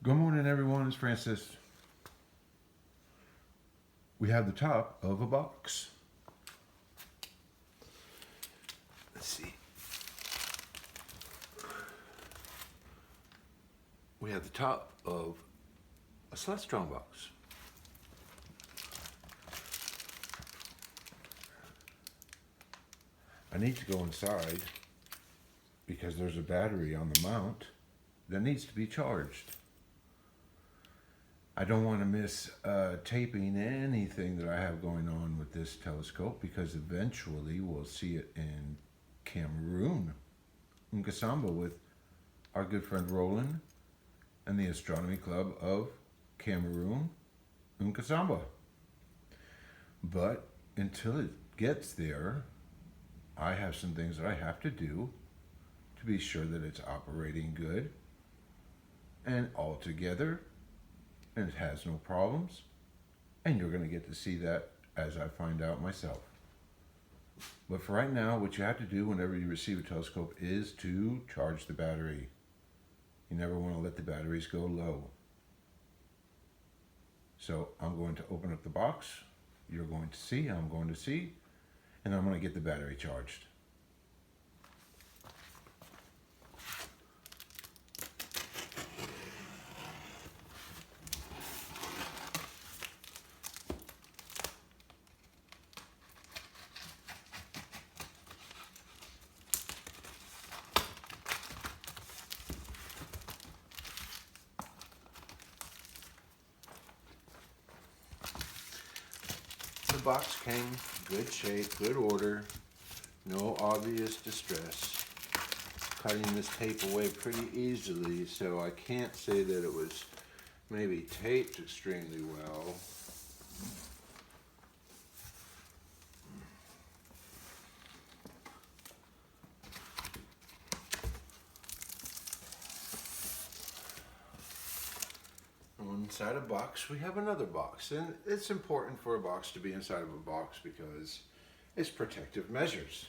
Good morning, everyone. It's Francis. We have the top of a box. Let's see. We have the top of a Celestron box. I need to go inside because there's a battery on the mount that needs to be charged. I don't want to miss taping anything that I have going on with this telescope because eventually we'll see it in Cameroon, Nkasamba, with our good friend Roland and the Astronomy Club of Cameroon, Nkasamba. But until it gets there, I have some things that I have to do to be sure that it's operating good and all together, and it has no problems, and you're going to get to see that as I find out myself. But for right now, what you have to do whenever you receive a telescope is to charge the battery. You never want to let the batteries go low. So I'm going to open up the box. You're going to see, I'm going to see, and I'm going to get the battery charged. The box came good shape, good order, no obvious distress. Cutting this tape away pretty easily, so I can't say that it was maybe taped extremely well. Inside a box, we have another box, and it's important for a box to be inside of a box because it's protective measures.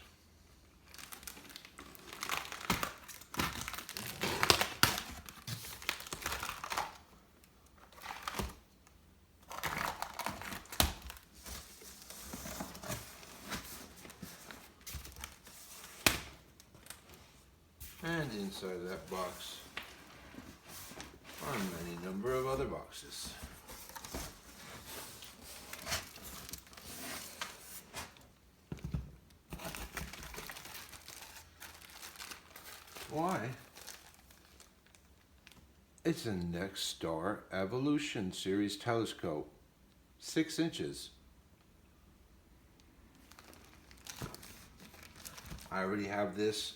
And inside that box are many number of other boxes. Why? It's a NextStar Evolution series telescope, 6 inches. I already have this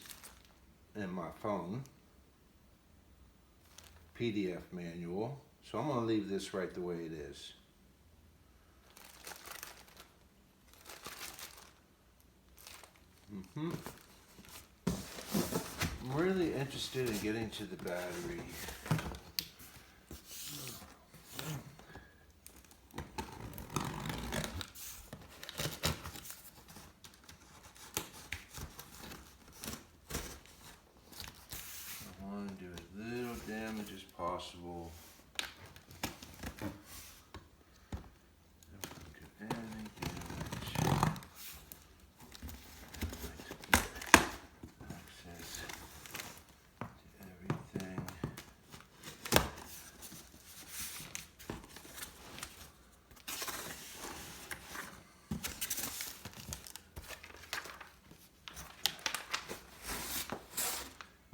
in my phone. PDF manual, so I'm going to leave this right the way it is. I'm really interested in getting to the battery. I want to do as little damage as possible.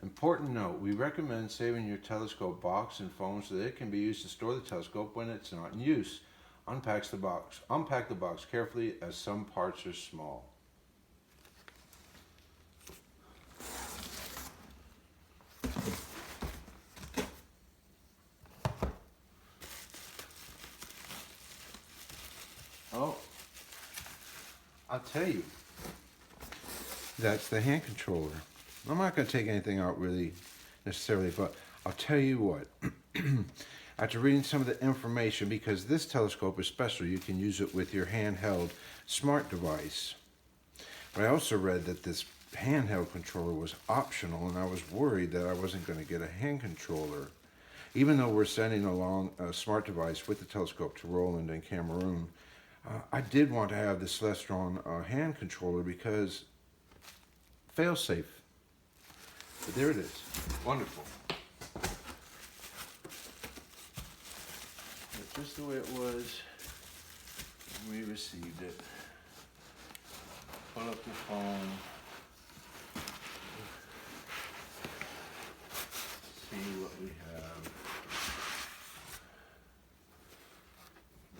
Important note, we recommend saving your telescope box and foam so that it can be used to store the telescope when it's not in use. Unpack the box carefully as some parts are small. Oh, I'll tell you, that's the hand controller. I'm not going to take anything out really necessarily, but I'll tell you what. After reading some of the information, because this telescope is special, you can use it with your handheld smart device. But I also read that this handheld controller was optional, and I was worried that I wasn't going to get a hand controller. even though we're sending along a smart device with the telescope to Roland in Cameroon, I did want to have the Celestron hand controller because fail-safe. But there it is. Wonderful. It's just the way it was when we received it. Pull up the phone. See what we have.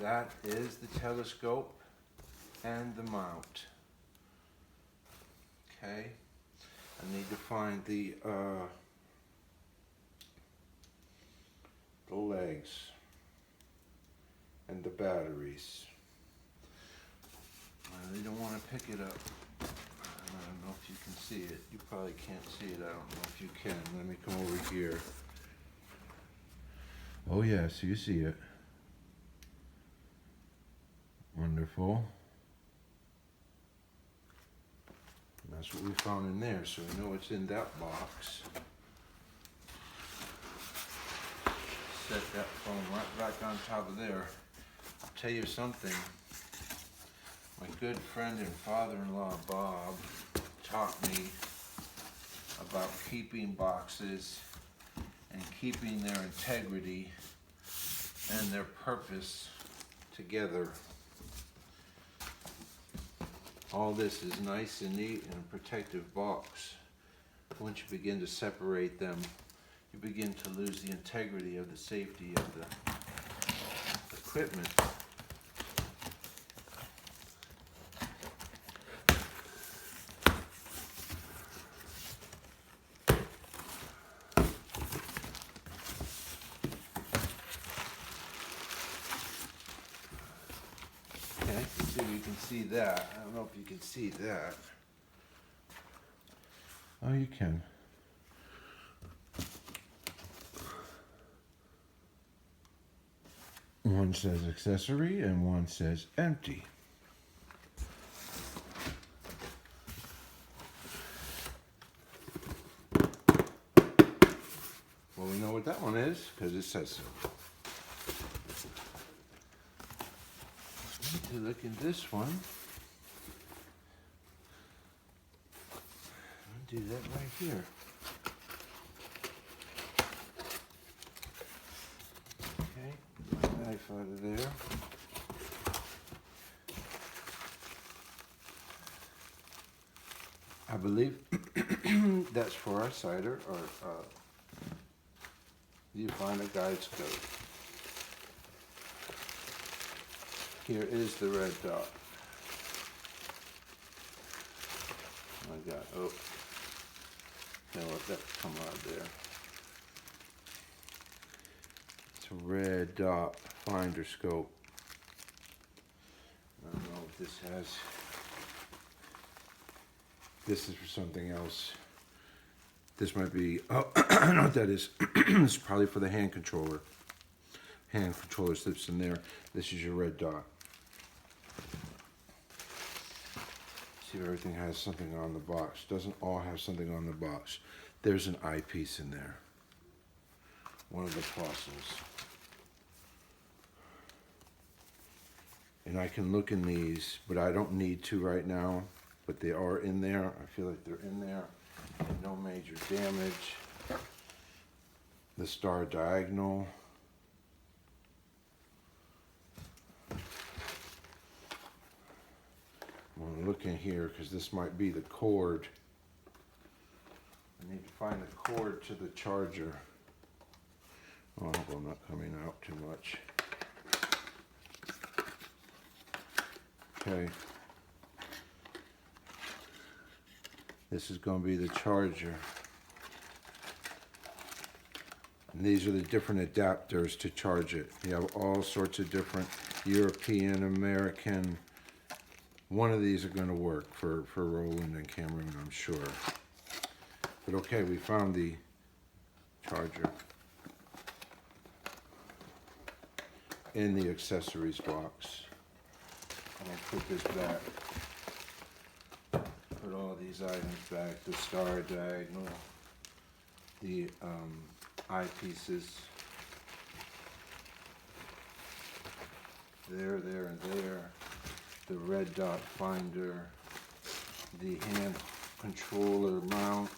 That is the telescope and the mount. Okay. I need to find the legs and the batteries. I really don't want to pick it up. I don't know if you can see it. You probably can't see it. I don't know if you can. Let me come over here. Oh yes, you see it. Wonderful. And that's what we found in there, so we know it's in that box. Set that phone right back on top of there. I'll tell you something. My good friend and father-in-law, Bob, taught me about keeping boxes and keeping their integrity and their purpose together. All this is nice and neat in a protective box. Once you begin to separate them, you begin to lose the integrity of the safety of the equipment. You can see that. I don't know if you can see that. Oh, you can. One says accessory and one says empty. Well, we know what that one is because it says so. To look in this one, I'll do that right here. Okay, my knife out of there. I believe that's for our cider, or you find a guide's code. Here is the red dot. Oh my God, oh. Now let that come out of there. It's a red dot finder scope. I don't know if this has, this is for something else. This might be, oh, I don't know what that is. It's probably for the hand controller. Hand controller slips in there. This is your red dot. See if everything has something on the box. Doesn't all have something on the box. There's an eyepiece in there. One of the fossils. And I can look in these, but I don't need to right now. But they are in there. I feel like they're in there. And no major damage. The star diagonal. I'm going to look in here because this might be the cord. I need to find the cord to the charger. Oh, I hope I'm not coming out too much. Okay. This is going to be the charger. And these are the different adapters to charge it. You have all sorts of different European, American. One of these are going to work for Roland and Cameroon, I'm sure. But okay, we found the charger in the accessories box. I'm going to put this back. Put all these items back. The star diagonal, the eyepieces, there, and there. The red dot finder, the hand controller mount,